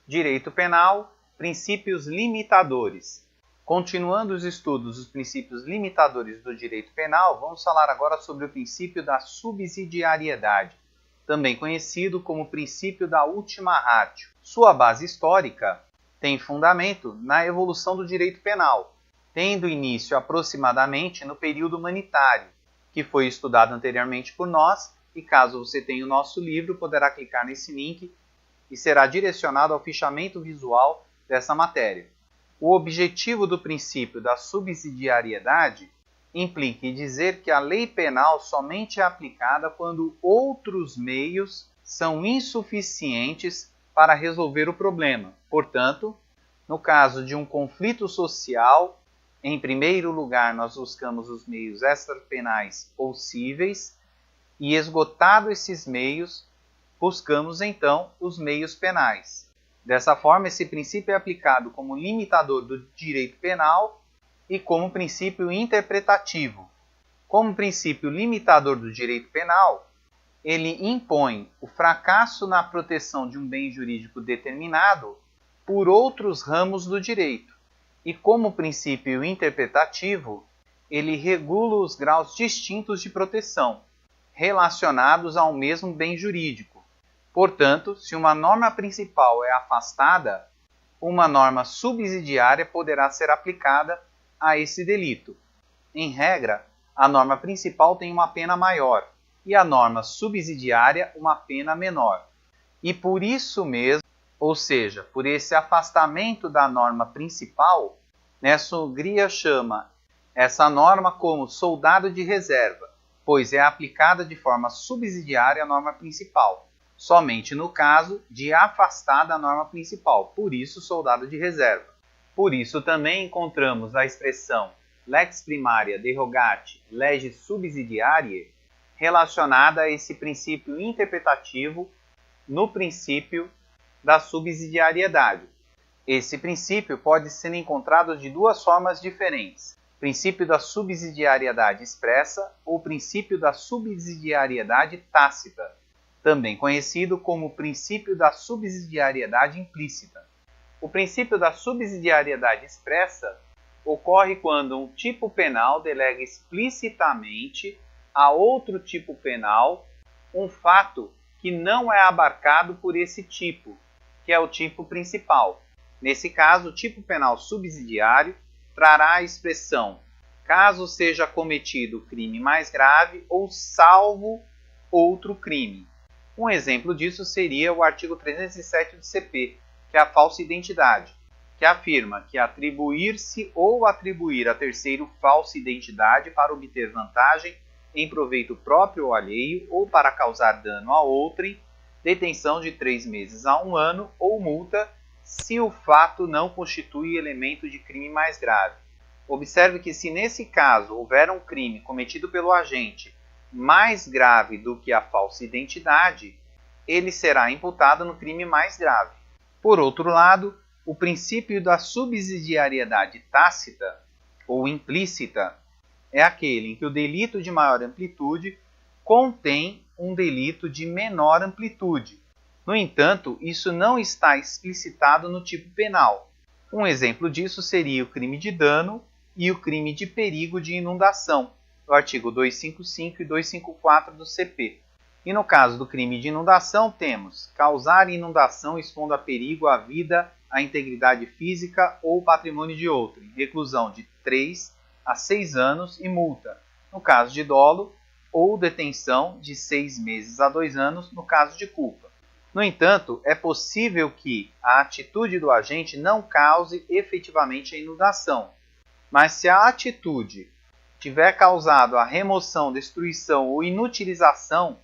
Direito penal, princípios limitadores. Continuando os estudos dos princípios limitadores do direito penal, vamos falar agora sobre o princípio da subsidiariedade, também conhecido como princípio da ultima ratio. Sua base histórica tem fundamento na evolução do direito penal, tendo início aproximadamente no período humanitário, que foi estudado anteriormente por nós, e caso você tenha o nosso livro, poderá clicar nesse link e será direcionado ao fichamento visual dessa matéria. O objetivo do princípio da subsidiariedade implica em dizer que a lei penal somente é aplicada quando outros meios são insuficientes para resolver o problema. Portanto, no caso de um conflito social, em primeiro lugar nós buscamos os meios extrapenais possíveis e, esgotado esses meios, buscamos então os meios penais. Dessa forma, esse princípio é aplicado como limitador do direito penal e como princípio interpretativo. Como princípio limitador do direito penal, ele impõe o fracasso na proteção de um bem jurídico determinado por outros ramos do direito. E como princípio interpretativo, ele regula os graus distintos de proteção, relacionados ao mesmo bem jurídico. Portanto, se uma norma principal é afastada, uma norma subsidiária poderá ser aplicada a esse delito. Em regra, a norma principal tem uma pena maior e a norma subsidiária uma pena menor. E por isso mesmo, ou seja, por esse afastamento da norma principal, nessa Hungria chama essa norma como soldado de reserva, pois é aplicada de forma subsidiária à norma principal, somente no caso de afastar da norma principal, por isso soldado de reserva. Por isso também encontramos a expressão lex primaria derogati legis subsidiariae relacionada a esse princípio interpretativo no princípio da subsidiariedade. Esse princípio pode ser encontrado de duas formas diferentes: princípio da subsidiariedade expressa ou princípio da subsidiariedade tácita, também conhecido como princípio da subsidiariedade implícita. O princípio da subsidiariedade expressa ocorre quando um tipo penal delega explicitamente a outro tipo penal um fato que não é abarcado por esse tipo, que é o tipo principal. Nesse caso, o tipo penal subsidiário trará a expressão caso seja cometido crime mais grave ou salvo outro crime. Um exemplo disso seria o artigo 307 do CP, que é a falsa identidade, que afirma que atribuir-se ou atribuir a terceiro falsa identidade para obter vantagem em proveito próprio ou alheio ou para causar dano a outrem, detenção de 3 meses a 1 ano ou multa se o fato não constitui elemento de crime mais grave. Observe que se nesse caso houver um crime cometido pelo agente mais grave do que a falsa identidade, ele será imputado no crime mais grave. Por outro lado, o princípio da subsidiariedade tácita ou implícita é aquele em que o delito de maior amplitude contém um delito de menor amplitude. No entanto, isso não está explicitado no tipo penal. Um exemplo disso seria o crime de dano e o crime de perigo de inundação, do artigo 255 e 254 do CP. E no caso do crime de inundação, temos causar inundação expondo a perigo a vida, a integridade física ou patrimônio de outrem, reclusão de 3 a 6 anos e multa, no caso de dolo, ou detenção de 6 meses a 2 anos, no caso de culpa. No entanto, é possível que a atitude do agente não cause efetivamente a inundação, mas se a atitude tiver causado a remoção, destruição ou inutilização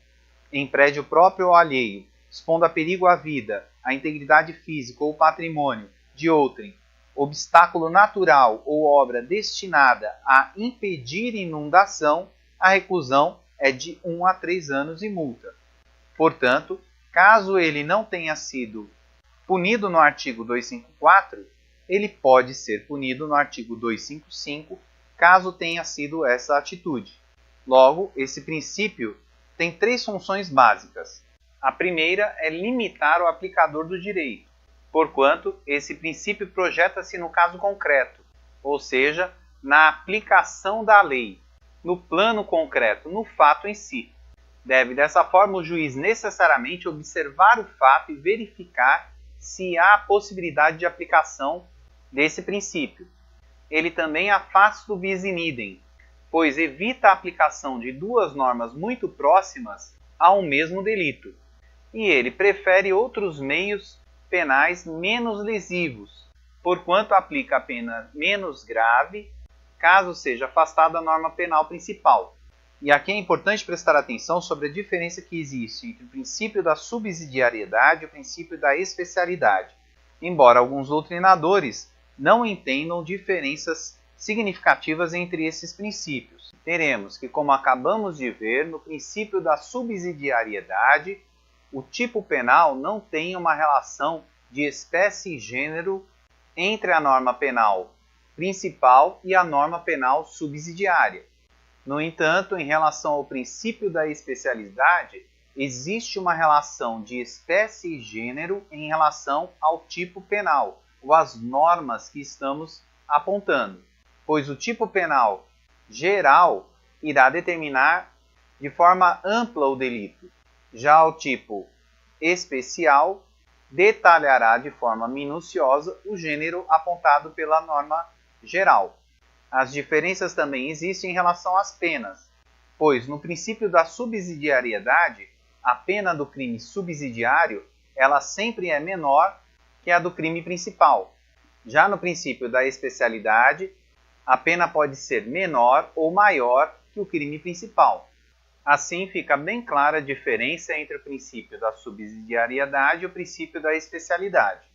em prédio próprio ou alheio, expondo a perigo à vida, à integridade física ou patrimônio de outrem, obstáculo natural ou obra destinada a impedir inundação, a reclusão é de 1 a 3 anos e multa. Portanto, caso ele não tenha sido punido no artigo 254, ele pode ser punido no artigo 255, caso tenha sido essa atitude. Logo, esse princípio tem 3 funções básicas. A primeira é limitar o aplicador do direito. porquanto esse princípio projeta-se no caso concreto, ou seja, na aplicação da lei, no plano concreto, no fato em si. Deve, dessa forma, o juiz necessariamente observar o fato e verificar se há possibilidade de aplicação desse princípio. Ele também afasta o bis in idem, pois evita a aplicação de duas normas muito próximas a um mesmo delito. E ele prefere outros meios penais menos lesivos, porquanto aplica a pena menos grave, caso seja afastada a norma penal principal. E aqui é importante prestar atenção sobre a diferença que existe entre o princípio da subsidiariedade e o princípio da especialidade, embora alguns doutrinadores não entendam diferenças significativas entre esses princípios. Teremos que, como acabamos de ver, no princípio da subsidiariedade, o tipo penal não tem uma relação de espécie e gênero entre a norma penal principal e a norma penal subsidiária. No entanto, em relação ao princípio da especialidade, existe uma relação de espécie e gênero em relação ao tipo penal, ou às normas que estamos apontando, pois o tipo penal geral irá determinar de forma ampla o delito. Já o tipo especial detalhará de forma minuciosa o gênero apontado pela norma geral. As diferenças também existem em relação às penas, pois no princípio da subsidiariedade, a pena do crime subsidiário ela sempre é menor que a do crime principal. Já no princípio da especialidade, a pena pode ser menor ou maior que o crime principal. Assim, fica bem clara a diferença entre o princípio da subsidiariedade e o princípio da especialidade.